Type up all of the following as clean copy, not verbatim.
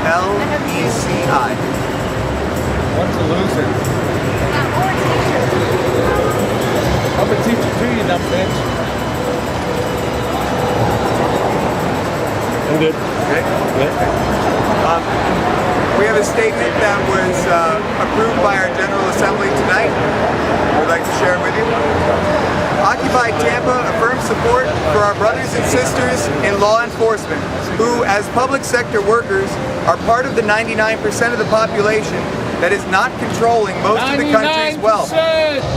L-E-C-I. What's a loser? Or teacher. I'm a teacher too, you dumb bitch. I'm good. Okay. Yeah. We have a statement that was approved by our General Assembly tonight. I'd like to share it with you. Occupy Tampa affirms support for our brothers and sisters in law enforcement who, as public sector workers, are part of the 99% of the population that is not controlling most of the country's wealth.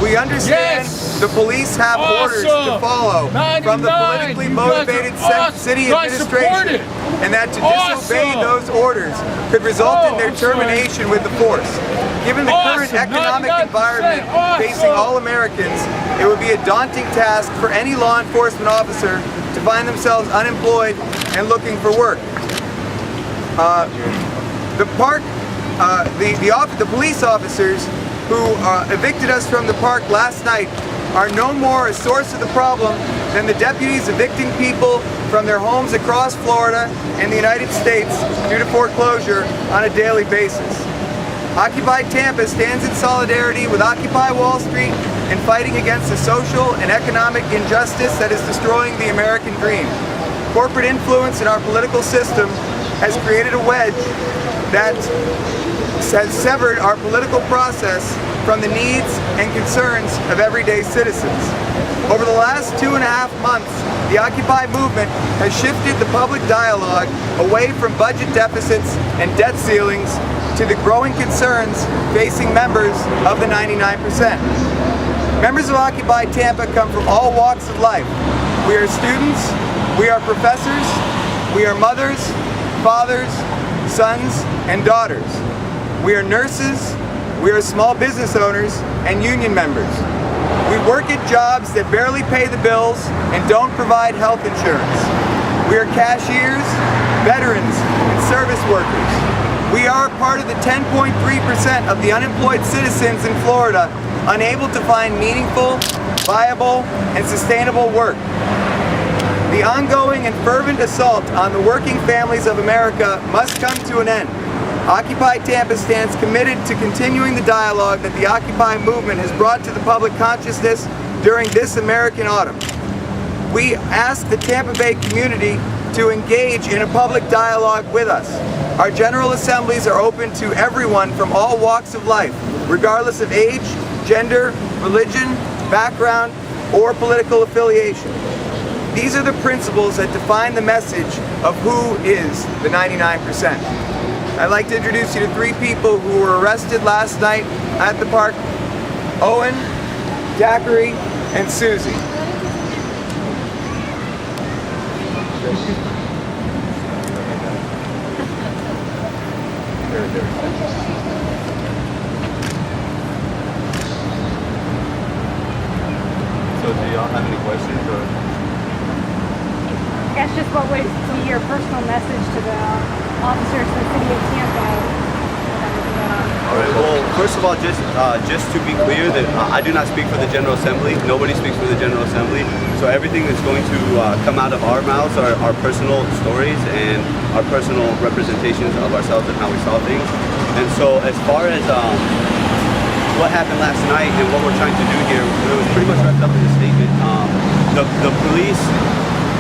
We understand the police have orders to follow from the politically motivated city administration, and that to disobey those orders could result in their termination with the force. Given the current economic environment facing all Americans, it would be a daunting task for any law enforcement officer to find themselves unemployed and looking for work. The police officers who evicted us from the park last night are no more a source of the problem than the deputies evicting people from their homes across Florida and the United States due to foreclosure on a daily basis. Occupy Tampa stands in solidarity with Occupy Wall Street in fighting against the social and economic injustice that is destroying the American dream. Corporate influence in our political system has created a wedge that has severed our political process from the needs and concerns of everyday citizens. Over the last 2.5 months, the Occupy movement has shifted the public dialogue away from budget deficits and debt ceilings to the growing concerns facing members of the 99%. Members of Occupy Tampa come from all walks of life. We are students, we are professors, we are mothers, fathers, sons, and daughters. We are nurses, we are small business owners, and union members. We work at jobs that barely pay the bills and don't provide health insurance. We are cashiers, veterans, and service workers. We are part of the 10.3% of the unemployed citizens in Florida unable to find meaningful, viable, and sustainable work. The ongoing and fervent assault on the working families of America must come to an end. Occupy Tampa stands committed to continuing the dialogue that the Occupy movement has brought to the public consciousness during this American autumn. We ask the Tampa Bay community to engage in a public dialogue with us. Our General Assemblies are open to everyone from all walks of life, regardless of age, gender, religion, background, or political affiliation. These are the principles that define the message of who is the 99%. I'd like to introduce you to 3 people who were arrested last night at the park: Owen, Zachary, and Susie. So do y'all have any questions? Or? I guess just what would be your personal message to the officers in the city of Tampa? All right. Well, first of all, just to be clear that I do not speak for the General Assembly. Nobody speaks for the General Assembly. So everything that's going to come out of our mouths are our personal stories and our personal representations of ourselves and how we saw things. And so as far as what happened last night and what we're trying to do here, it was pretty much wrapped up in the statement. The police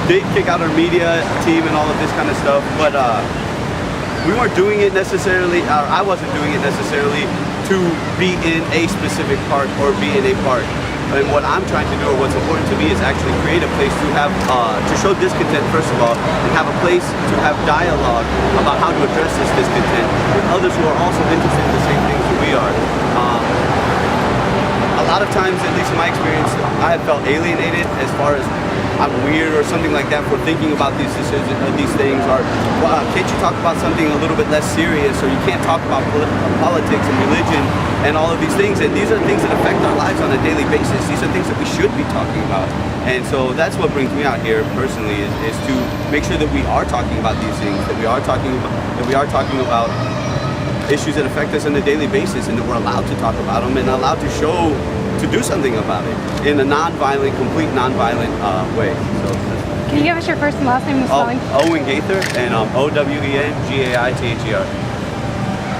did kick out our media team and all of this kind of stuff, but we weren't doing it necessarily, or I wasn't doing it necessarily to be in a specific park or be in a park. And what I'm trying to do, or what's important to me, is actually create a place to have, to show discontent first of all, and have a place to have dialogue about how to address this discontent with others who are also interested in the same things that we are. A lot of times, at least in my experience, I have felt alienated as far as I'm weird or something like that for thinking about these decisions, these things, or well, can't you talk about something a little bit less serious, or you can't talk about politics and religion and all of these things. And these are things that affect our lives on a daily basis. These are things that we should be talking about. And so that's what brings me out here personally, is to make sure that we are talking about these things, that we are talking about issues that affect us on a daily basis, and that we're allowed to talk about them and allowed to do something about it in a non-violent, complete non-violent way. So Can you give us your first and last name and spelling? Owen Gaither, and OwenGaither.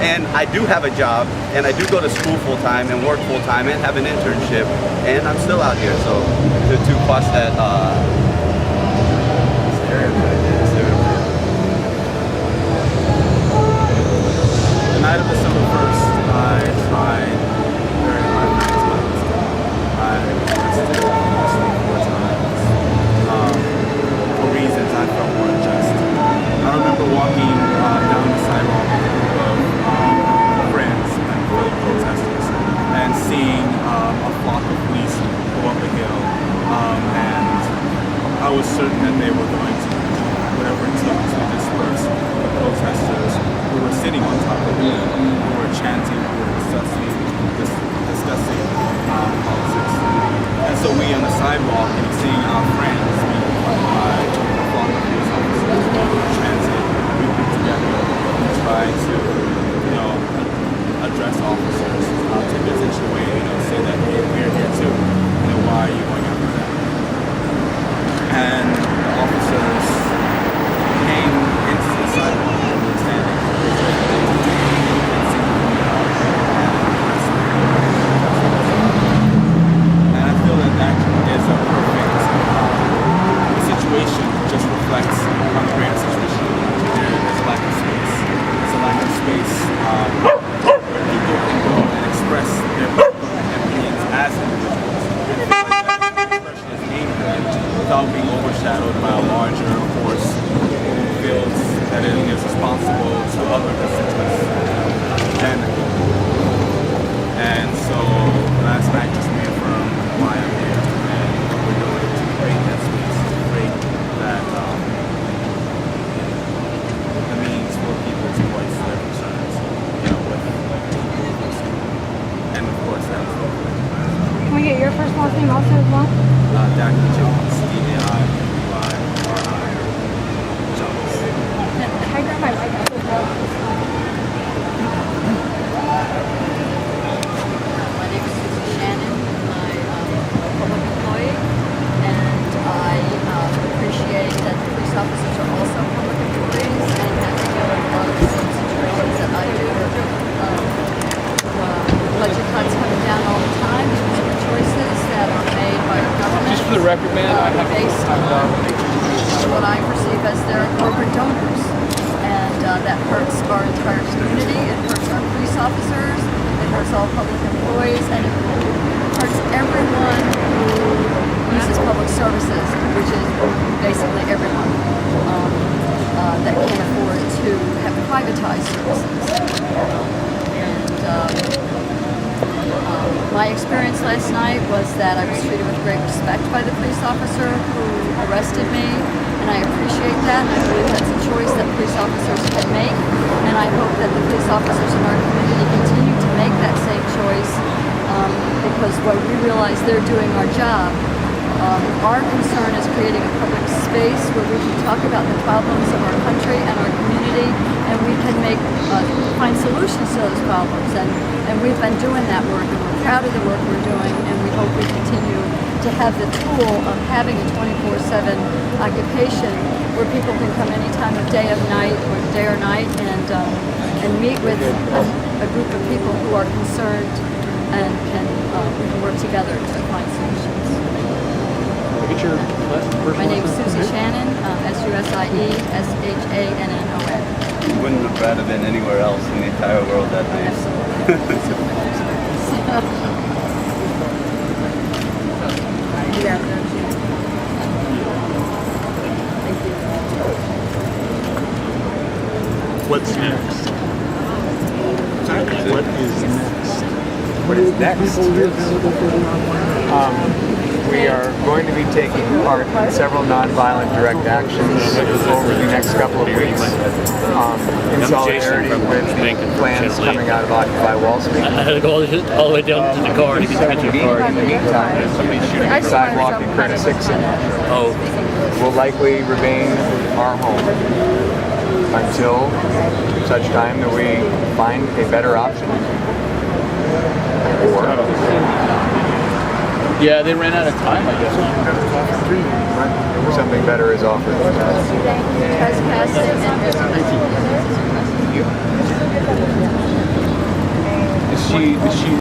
And I do have a job, and I do go to school full time and work full time and have an internship, and I'm still out here. So to quash that stereotype. The night of December 1st, I tried very hard not to lose. I rested honestly 4 times for reasons I felt were unjust. I remember walking down the sidewalk with a group of friends and fellow protesters and seeing a flock of police go up a hill, and I was certain that they were going to do whatever it took to disperse the protesters who were sitting on top of the hill, who were chanting, who were discussing politics. And so we on the sidewalk, seeing our friends being fought by a flock of police officers who were chanting, we put together to try to, address officers, take their attention away, say that, hey, we're here too. Why are you going after that? And the officers came into the sidewalk and were standing and I feel that that is a perfect situation, just reflects on the greater situation. There's a lack of space. There's a lack of space where people can go and express their opinions as individuals. Without being overshadowed by a larger force who feels that it is responsible to other constituents than the people. And so last night just reaffirmed why I'm here and what we're doing to create that space, to create that the means for people to voice their concerns, and of course that's Can we get your first and last name also as well? Dr. Jones, D-A-I-R-I, Jones. Can I grab my mic up as well? My name is Susie Shannon. I'm a public employee, and I appreciate that the police officers are also public employees and have to deal with a lot of the same situations that I do. Budget cuts coming down all the time because of the choices that are made by the government. Just for the record, man, I have based on what I perceive as their corporate donors. And that hurts our entire community, it hurts our police officers, it hurts all public employees, and it hurts everyone who uses public services, which is basically everyone that can't afford to have privatized services. My experience last night was that I was treated with great respect by the police officer who arrested me, and I appreciate that, and I believe that's a choice that police officers can make, and I hope that the police officers in our community continue to make that same choice, because when we realize they're doing our job, our concern is creating a public space where we can talk about the problems of our country and our community, and we can find solutions to those problems, and we've been doing that work, and we're proud of the work we're doing, and we hope we continue to have the tool of having a 24/7 occupation where people can come any time of day or night, and meet with a group of people who are concerned and we can work together to find solutions. My name is Susie Shannon, SUSIESHANNON. You wouldn't have rather been anywhere else in the entire world that night. What's next? What is next? What is next? We are going to be taking part in several nonviolent direct actions over the next couple of weeks in solidarity with the plans coming out of Occupy Wall Street. I had to go all the way down to the car to get the pension card. In the meantime, somebody's shooting the sidewalk in Curtis 6. Oh, Will likely remain our home until such time that we find a better option. Or Yeah, they ran out of time, I guess. Something better is offered. Trespassing and Is she